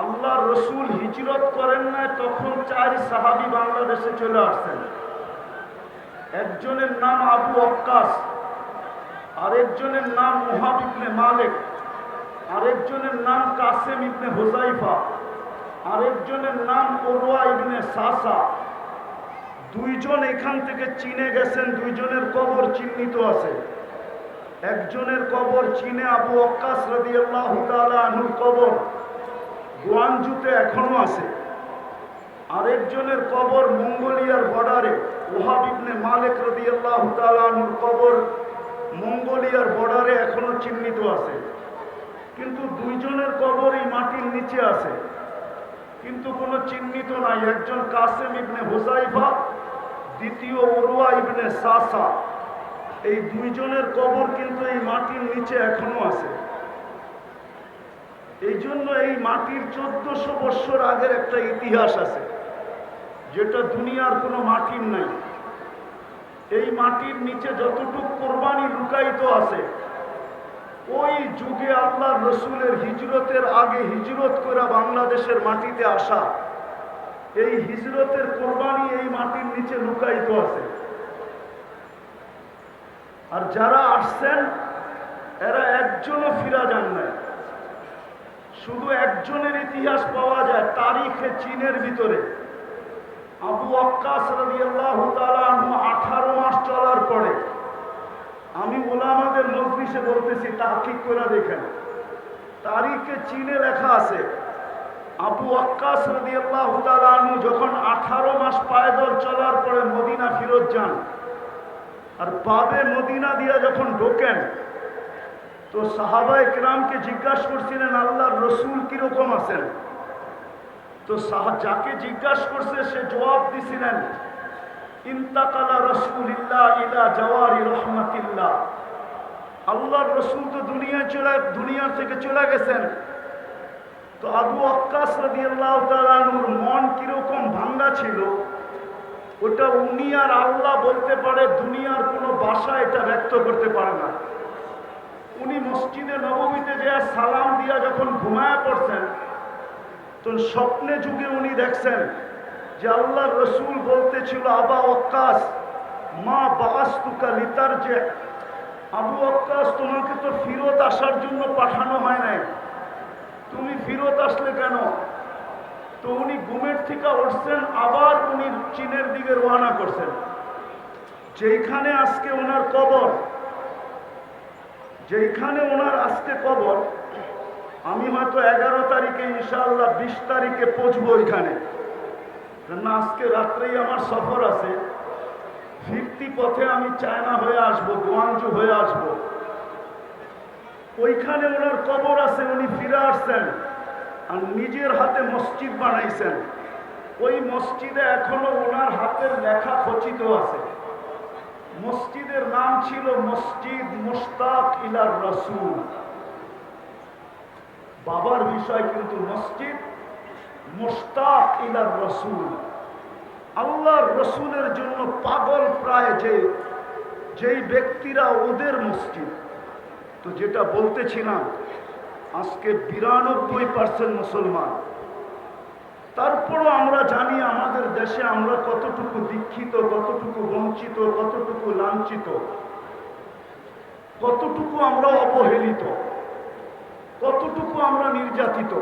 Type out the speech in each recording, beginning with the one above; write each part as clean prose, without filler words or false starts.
আল্লাহ রসুল হিজরত করেন নাই তখন 4 সাহাবী বাংলাদেশে চলে আসছেন। একজনের নাম আবু ওয়াক্কাস, আরেকজনের নাম মুহাব ইবনে মালিক, আরেকজনের নাম কাসেম ইবনে হুযাইফা, আরেকজনের নাম উরওয়া ইবনে সাসা। দুইজন এখান থেকে চীনে গেছেন, দুইজনের কবর চিহ্নিত আছে। একজনের কবর চীনে আবু ওয়াক্কাস রাদিয়াল্লাহু তাআলা আনহুর কবর গুয়াংজুতে এখনো আছে। আরেকজনের কবর মঙ্গোলিয়ার বর্ডারে, ওহাব ইবনে মালিক রাদিয়াল্লাহু তাআলা আনহুর কবর মঙ্গোলিয়ার বর্ডারে এখনো চিহ্নিত আছে। কিন্তু দুইজনের কবর এই মাটির নিচে আছে, কিন্তু কোনো চিহ্নিত নাই। একজন কাসেম ইবনে হুযাইফা, দ্বিতীয় উরওয়া ইবনে সাসা। এই দুইজনের কবর কিন্তু এই মাটির নিচে এখনো আছে। এই জন্য এই মাটির 1400 বছর আগের একটা ইতিহাস আছে, যেটা দুনিয়ার কোনো মাটির নাই। এই মাটির নিচে যতটুকু কোরবানি লুকায়িত আছে, ওই যুগে আল্লাহ রসুলের হিজরতের আগে হিজরত করে বাংলাদেশের মাটিতে আসা, এই হিজরতের কোরবানি এই মাটির নিচে লুকায়িত আছে। আর যারা আসছেন এরা একজনও ফিরা যান নাই। শুধু একজনের ইতিহাস পাওয়া যায় তারিখে চীনের ভিতরে। আবু ওয়াক্কাস রাদিয়াল্লাহু তাআলা আনহু 18 মাস চলার পরে, আমি ওলামাদের মজলিসে বলতেছি, তাহকিক করে দেখেন, তারিখে চীনে লেখা আছে আবু ওয়াক্কাস রাদিয়াল্লাহু তাআলা আনহু যখন 18 মাস পায়দল চলার পরে মদিনা ফিরত যান, আর বাবে মদিনা দিয়া যখন ঢোকেন, তো সাহাবায়ে কেরামকে জিজ্ঞাসা করছিলেন আল্লাহর রসুল কিরকম আছেন। তো যাকে জিজ্ঞাসা করছে সে জবাব দিছিলেন, ইন্তাকালা রাসূলুল্লাহ ইলা জাওয়ারি রাহমাতিল্লাহ। আল্লাহর রসুল তো দুনিয়া থেকে চলে গেছেন। তো আবু ওয়াক্কাস রাদিয়াল্লাহু তাআলা আনহুর মন কিরকম ভাঙ্গা ছিল, ওটা উনি আর আল্লাহ বলতে পারে, দুনিয়ার কোনো ভাষা এটা ব্যক্ত করতে পারে না। উনি মসজিদে নববীতে যে সালাম দিয়া যখন ঘুমায়া পড়ছেন, তো স্বপ্নে যুগে উনি দেখছেন যে আল্লাহর রসুল বলতেছিল, আবা ওয়াক্কাস মা বাআসতুকা লিতারজি। আবু ওয়াক্কাস, তোমাকে তো ফিরত আসার জন্য পাঠানো হয় নাই, তুমি ফিরত আসলে কেন? তো উনি ঘুমের থেকে উঠছেন, আবার উনি চীনের দিকে রওনা করছেন, যেখানে আজকে ওনার কবর, যেখানে ওনার আজকে কবর। আমি হয়তো 11 তারিখে ইনশাআল্লাহ 20 তারিখে পৌঁছবো ওইখানে, না আজকে রাত্রেই আমার সফর আছে। ফিরতি পথে আমি চায়না হয়ে আসবো, গুয়াংজু হয়ে আসবো। ওইখানে ওনার কবর আছে, উনি ফিরে আসছেন আর নিজের হাতে মসজিদ বানাইছেন। ওই মসজিদে এখনো ওনার হাতের লেখা খচিত আছে। মসজিদের নাম ছিল মসজিদ মুশতাক ইলার রাসূল। বাবার বিষয় কিন্তু মসজিদ মুশতাক ইলার রাসূল। আল্লাহর রসুলের জন্য পাগল প্রায় যেই ব্যক্তিরা, ওদের মসজিদ। তো যেটা বলতেছিলাম, আজকে 92% মুসলমান। তারপরও আমরা জানি আমাদের দেশে আমরা কতটুকু দীক্ষিত, কতটুকু বঞ্চিত, কতটুকু লাঞ্ছিত, কতটুকু আমরা অবহেলিত, কতটুকু আমরা নির্যাতিত।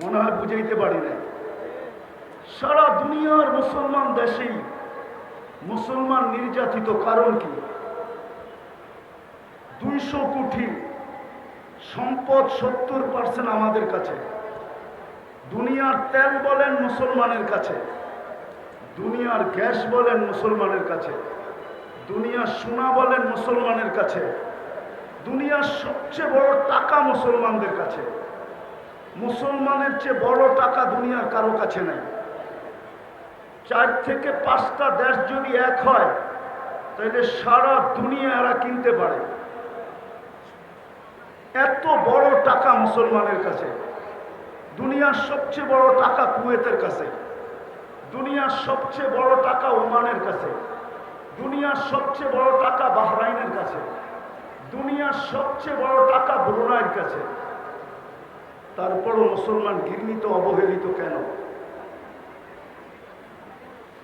মনে হয় বুঝাইতে পারি না। সারা দুনিয়ার মুসলমান দেশেই মুসলমান নির্যাতিত। কারণ কি? 200 কোটি সম্পদ, 70% আমাদের কাছে। দুনিয়ার তেল বলেন মুসলমানের কাছে, দুনিয়ার গ্যাস বলেন মুসলমানের কাছে, দুনিয়ার সোনা বলেন মুসলমানের কাছে, দুনিয়ার সবচেয়ে বড় টাকা মুসলমানদের কাছে। মুসলমানের চেয়ে বড় টাকা দুনিয়ার কারো কাছে নাই। 4 থেকে 5টা দেশ যদি এক হয়, তাহলে সারা দুনিয়া এরা কিনতে পারে। এত বড় টাকা মুসলমানের কাছে। দুনিয়ার সবচেয়ে বড় টাকা কুয়েতের কাছে, দুনিয়ার সবচেয়ে বড় টাকা ওমানের কাছে, দুনিয়ার সবচেয়ে বড় টাকা বাহরাইনের কাছে, দুনিয়ার সবচেয়ে বড় টাকা ব্রুনাইয়ের কাছে। তারপরও মুসলমান ঘৃণিত অবহেলিত কেন?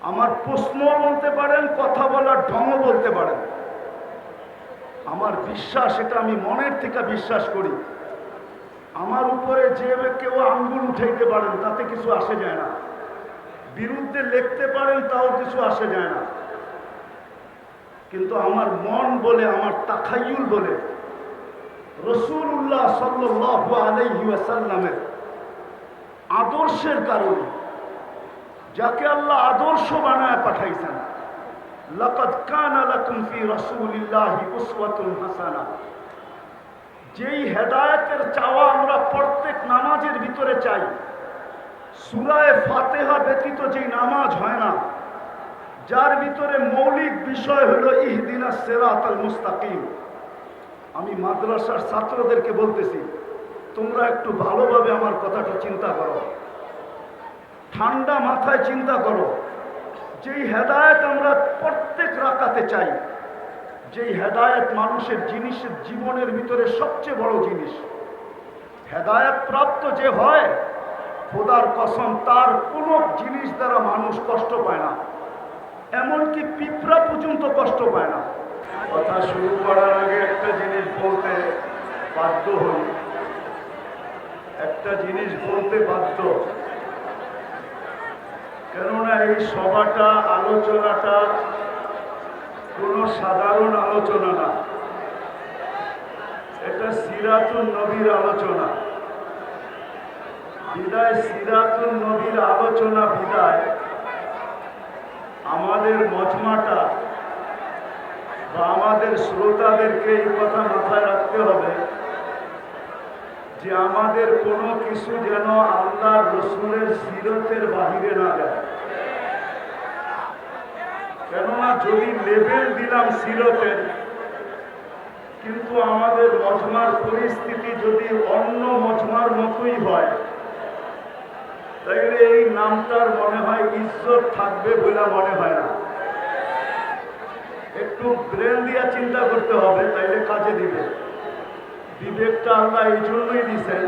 আমার প্রশ্ন বলতে পারেন, কথা বলার ঢংও বলতে পারেন। আমার বিশ্বাস, এটা আমি মনের থেকে বিশ্বাস করি, আমার উপরে যে কেউ আঙ্গুল উঠাইতে পারেন তাতে কিছু আসে যায় না, বিরুদ্ধে লিখতে পারেন তাও কিছু আসে যায় না। কিন্তু আমার মন বলে, আমার তাখায়ুল বলে, রাসূলুল্লাহ সাল্লাল্লাহু আলাইহি ওয়াসাল্লামের আদর্শের কারণে, যাকে আল্লাহ আদর্শ বানায় পাঠাইছেন, লাকাদ কানা লাকুম ফি রাসূলিল্লাহি উসওয়াতুন হাসানাহ, যেই হেদায়েতের চাওয়া আমরা প্রত্যেক নামাজের ভিতরে চাই, সূরা ফাতিহা ব্যতীত যেই নামাজ হয় না, যার ভিতরে মৌলিক বিষয় হলো ইহদিনাস সিরাতাল মুস্তাকিম। আমি মাদ্রাসার ছাত্রদেরকে বলতেছি, তোমরা একটু ভালোভাবে আমার কথাটা চিন্তা করো, ঠান্ডা মাথায় চিন্তা করো। যেই হেদায়েত আমরা প্রত্যেক রাকাতে চাই, যেই হেদায়েত মানুষের জিনিসের জীবনের ভিতরে সবচেয়ে বড় জিনিস, হেদায়েত প্রাপ্ত যে হয়, খোদার কসম তার কোনো জিনিস দ্বারা মানুষ কষ্ট পায় না, এমনকি পিঁপড়া পর্যন্ত কষ্ট পায় না। কথা শুরু করার আগে একটা জিনিস বলতে বাধ্য হই, একটা জিনিস বলতে বাধ্য, কেননা এই সভাটা, আলোচনাটা কোনো সাধারণ আলোচনা না, এটা সিরাতুন নবীর আলোচনা। বিদায় সিরাতুন নবীর আলোচনা বিদায় আমাদের মজমাটা বা আমাদের শ্রোতাদেরকে এই কথা মাথায় রাখতে হবে যে আমাদের কোনো কিছু যেন আল্লাহ রসুলের সিরতের বাহিরে না যায়। কেননা যদি লেবেল দিলাম সিরতের, কিন্তু আমাদের মজমার পরিস্থিতি যদি অন্য মজমার মতোই হয়, তাইলে এই নামটার মনে হয় ইজ্জত থাকবে বলে মনে হয় না। একটু ব্রেন দিয়া চিন্তা করতে হবে, তাইলে কাজে দিবে। বিবেকটা আল্লাহ এই জন্যই দিছেন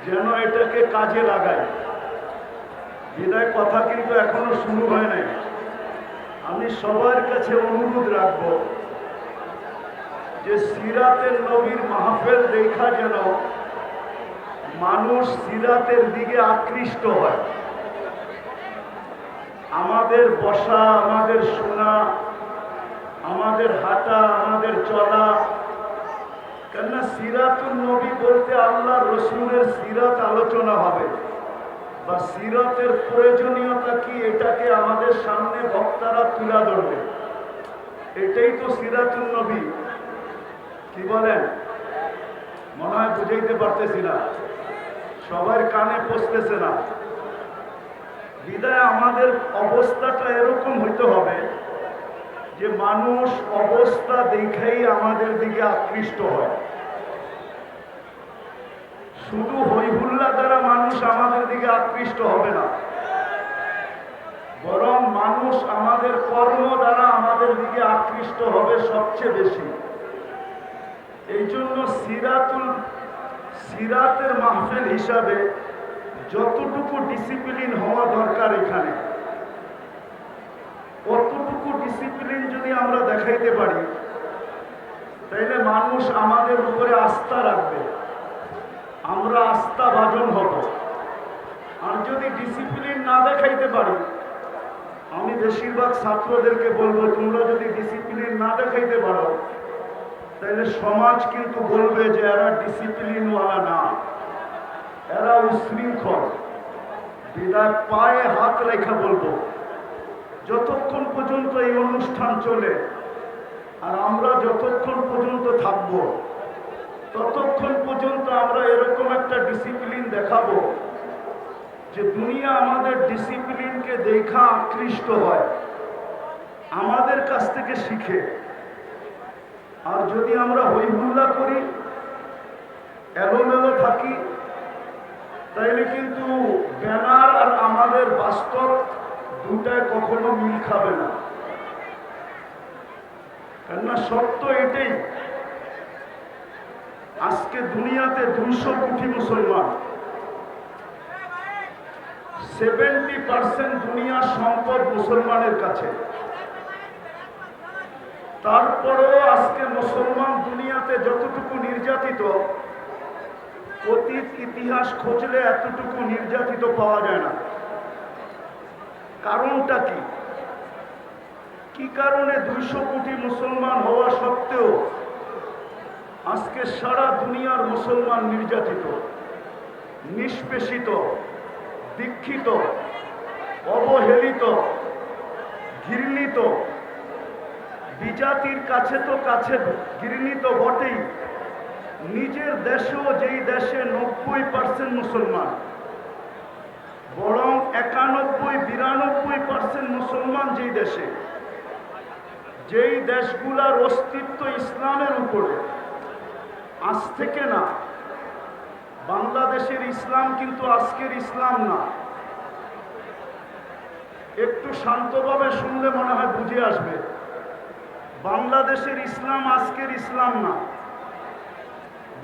যেন এটাকে কাজে লাগায়। বিদায় কথা কিন্তু এখনো শুরু হয় নাই। আমি সবার কাছে অনুরোধ রাখব যে সিরাতের নবীর মাহফিল দেখা যেন মানুষ সিরাতের দিকে আকৃষ্ট হয়। আমাদের বসা, আমাদের শোনা, আমাদের হাঁটা, আমাদের চলা, কেননা সিরাতুন নবী বলতে আল্লাহ রসুলের সিরাত আলোচনা হবে বা সিরাতের প্রয়োজনীয়তা কি, এটাকে আমাদের সামনে বক্তারা তুলে ধরবে। এটাই তো সিরাতুন নবী। কি বলেন? মনে হয় বুঝাইতে পারতেছি না, সবার কানে পৌঁছতেছে না। বিদায় আমাদের অবস্থাটা এরকম হইতে হবে যে মানুষ অবস্থা দেখেই আমাদের দিকে আকৃষ্ট হয়। শুধু হইহুল্লা দ্বারা মানুষ আমাদের দিকে আকৃষ্ট হবে না, বরং মানুষ আমাদের কর্ম দ্বারা আমাদের দিকে আকৃষ্ট হবে সবচেয়ে বেশি। এই জন্য সিরাতের মাহফিল হিসাবে যতটুকু ডিসিপ্লিন হওয়া দরকার এখানে, কতটুকু ডিসিপ্লিন যদি আমরা দেখাইতে পারি, তাইলে মানুষ আমাদের উপরে আস্থা রাখবে, আমরা আস্থাভাজন হব। আর যদি ডিসিপ্লিন না দেখাইতে পারি, আমি বেশিরভাগ ছাত্রদেরকে বলবো, তোমরা যদি ডিসিপ্লিন না দেখাইতে পারো, তাহলে সমাজ কিন্তু বলবে যে এরা ডিসিপ্লিনওয়ালা না, এরা উশৃঙ্খল। বিদায় পায়ে হাত রেখা বলবো, যতক্ষণ পর্যন্ত এই অনুষ্ঠান চলে আর আমরা যতক্ষণ পর্যন্ত থাকব, ততক্ষণ পর্যন্ত আমরা এরকম একটা ডিসিপ্লিন দেখাবো যে দুনিয়া আমাদের ডিসিপ্লিনকে দেখা আকৃষ্ট হয়, আমাদের কাছ থেকে শিখে। আর যদি আমরা হইহুল্লা করি, এলোমেলো থাকি, তাইলে কিন্তু ব্যানার আর আমাদের বাস্তব দুটায় কখনো মিল খাবে না। কেননা সত্য এটাই আজকে দুনিয়াতে 200 কোটি মুসলমান, 70% দুনিয়ার সম্পদ মুসলমানের কাছে। তারপরেও আজকে মুসলমান দুনিয়াতে যতটুকু নির্যাতিত, অতীত ইতিহাস খুঁজলে এতটুকু নির্যাতিত পাওয়া যায় না। কারণটা কি? কি কারণে 200 কোটি মুসলমান হওয়া সত্ত্বেও আজকে সারা দুনিয়ার মুসলমান নির্যাতিত, নিষ্পেষিত, দীক্ষিত, অবহেলিত, ঘৃণিত? বিজাতির কাছে তো কাছে ঘৃণিত বটেই, নিজের দেশেও, যেই দেশে 90% মুসলমান, বরং 91-92% মুসলমান যেই দেশে, যেই দেশগুলার অস্তিত্ব ইসলামের উপরে, আজ থেকে না, বাংলাদেশের ইসলাম কিন্তু আজকের ইসলাম না। একটু শান্তভাবে শুনলে মনে হয় বুঝে আসবে। বাংলাদেশের ইসলাম আজকের ইসলাম না।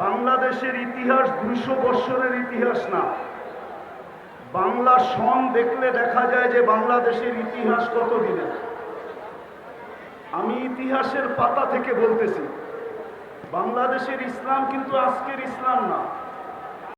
বাংলাদেশের ইতিহাস 200 বৎসরের ইতিহাস না। বাংলা সন দেখলে দেখা যায় যে বাংলাদেশের ইতিহাস কত দিনের। আমি ইতিহাসের পাতা থেকে বলতেছি, বাংলাদেশের ইসলাম কিন্তু আজকের ইসলাম না।